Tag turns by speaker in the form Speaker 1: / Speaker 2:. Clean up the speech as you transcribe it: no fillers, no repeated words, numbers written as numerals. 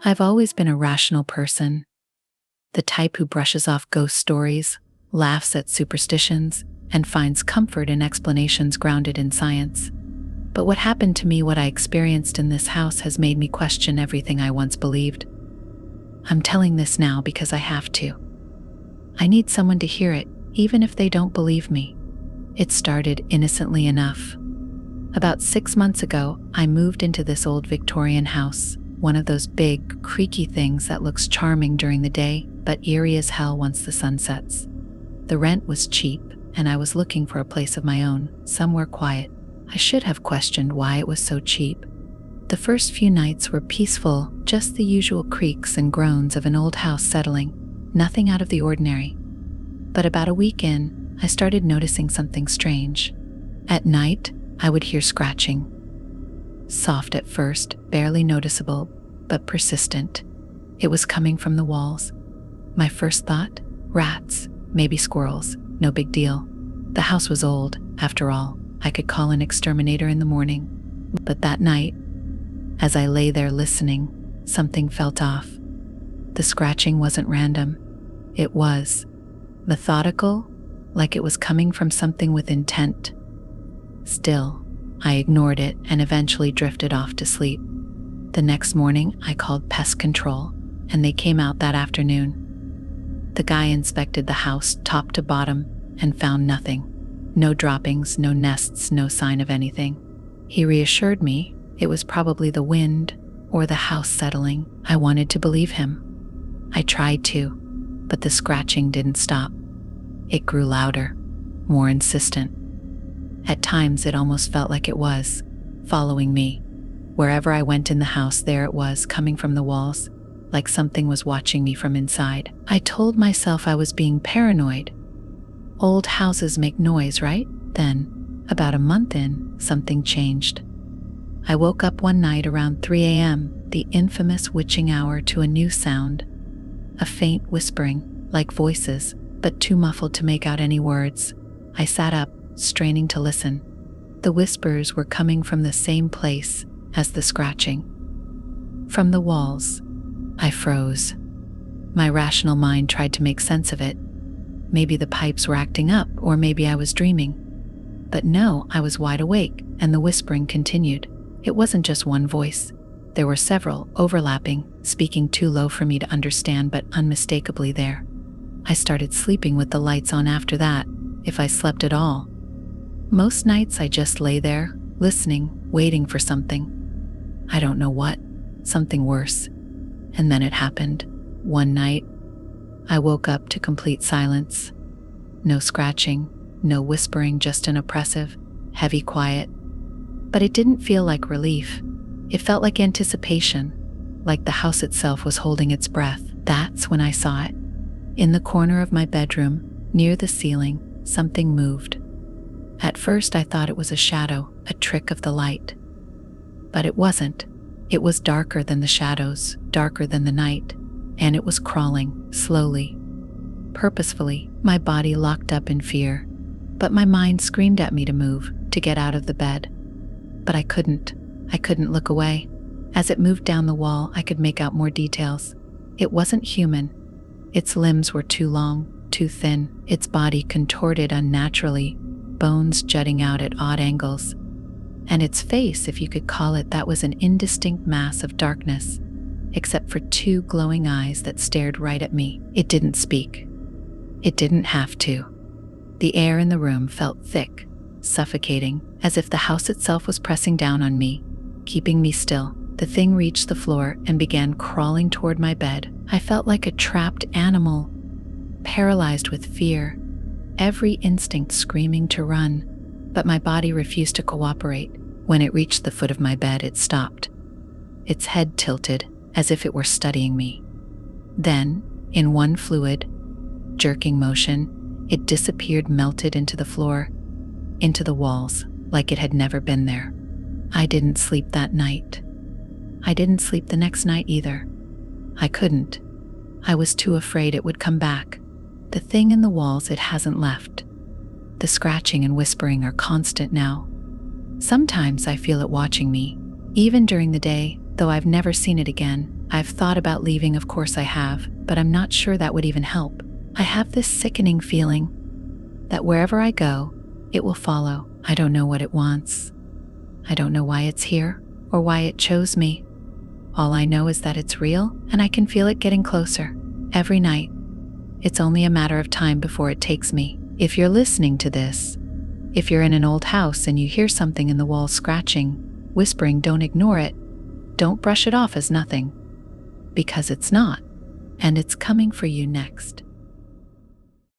Speaker 1: I've always been a rational person, the type who brushes off ghost stories, laughs at superstitions, and finds comfort in explanations grounded in science. But what happened to me, what I experienced in this house, has made me question everything I once believed. I'm telling this now because I have to. I need someone to hear it, even if they don't believe me. It started innocently enough. About 6 months ago, I moved into this old Victorian house, one of those big, creaky things that looks charming during the day, but eerie as hell once the sun sets. The rent was cheap, and I was looking for a place of my own, somewhere quiet. I should have questioned why it was so cheap. The first few nights were peaceful, just the usual creaks and groans of an old house settling, nothing out of the ordinary. But about a week in, I started noticing something strange. At night, I would hear scratching. Soft at first, barely noticeable, but persistent. It was coming from the walls. My first thought? Rats, maybe squirrels, no big deal. The house was old, after all. I could call an exterminator in the morning. But that night, as I lay there listening, something felt off. The scratching wasn't random. It was methodical, like it was coming from something with intent. Still, I ignored it and eventually drifted off to sleep. The next morning, I called pest control, and they came out that afternoon. The guy inspected the house top to bottom and found nothing. No droppings, no nests, no sign of anything. He reassured me it was probably the wind or the house settling. I wanted to believe him. I tried to, but the scratching didn't stop. It grew louder, more insistent. At times, it almost felt like it was following me. Wherever I went in the house, there it was, coming from the walls, like something was watching me from inside. I told myself I was being paranoid. Old houses make noise, right? Then, about a month in, something changed. I woke up one night around 3 a.m., the infamous witching hour, to a new sound. A faint whispering, like voices, but too muffled to make out any words. I sat up, straining to listen. The whispers were coming from the same place as the scratching. From the walls. I froze. My rational mind tried to make sense of it. Maybe the pipes were acting up, or maybe I was dreaming. But no, I was wide awake, and the whispering continued. It wasn't just one voice. There were several, overlapping, speaking too low for me to understand, but unmistakably there. I started sleeping with the lights on after that, if I slept at all. Most nights I just lay there, listening, waiting for something. I don't know what, something worse. And then it happened. One night, I woke up to complete silence. No scratching, no whispering, just an oppressive, heavy quiet. But it didn't feel like relief. It felt like anticipation, like the house itself was holding its breath. That's when I saw it. In the corner of my bedroom, near the ceiling, something moved. At first I thought it was a shadow, a trick of the light. But it wasn't. It was darker than the shadows, darker than the night, and it was crawling, slowly, purposefully. My body locked up in fear, but my mind screamed at me to move, to get out of the bed. But I couldn't look away. As it moved down the wall, I could make out more details. It wasn't human. Its limbs were too long, too thin, its body contorted unnaturally, bones jutting out at odd angles. And its face, if you could call it that, was an indistinct mass of darkness, except for 2 glowing eyes that stared right at me. It didn't speak. It didn't have to. The air in the room felt thick, suffocating, as if the house itself was pressing down on me, keeping me still. The thing reached the floor and began crawling toward my bed. I felt like a trapped animal, paralyzed with fear, every instinct screaming to run, but my body refused to cooperate. When it reached the foot of my bed, it stopped. Its head tilted, as if it were studying me. Then, in one fluid, jerking motion, it disappeared, melted into the floor, into the walls, like it had never been there. I didn't sleep that night. I didn't sleep the next night either. I couldn't. I was too afraid it would come back. The thing in the walls, it hasn't left. The scratching and whispering are constant now. Sometimes I feel it watching me, even during the day, though I've never seen it again. I've thought about leaving, of course I have, but I'm not sure that would even help. I have this sickening feeling that wherever I go, it will follow. I don't know what it wants. I don't know why it's here or why it chose me. All I know is that it's real and I can feel it getting closer every night. It's only a matter of time before it takes me. If you're listening to this, if you're in an old house and you hear something in the wall scratching, whispering, don't ignore it. Don't brush it off as nothing, because it's not, and it's coming for you next.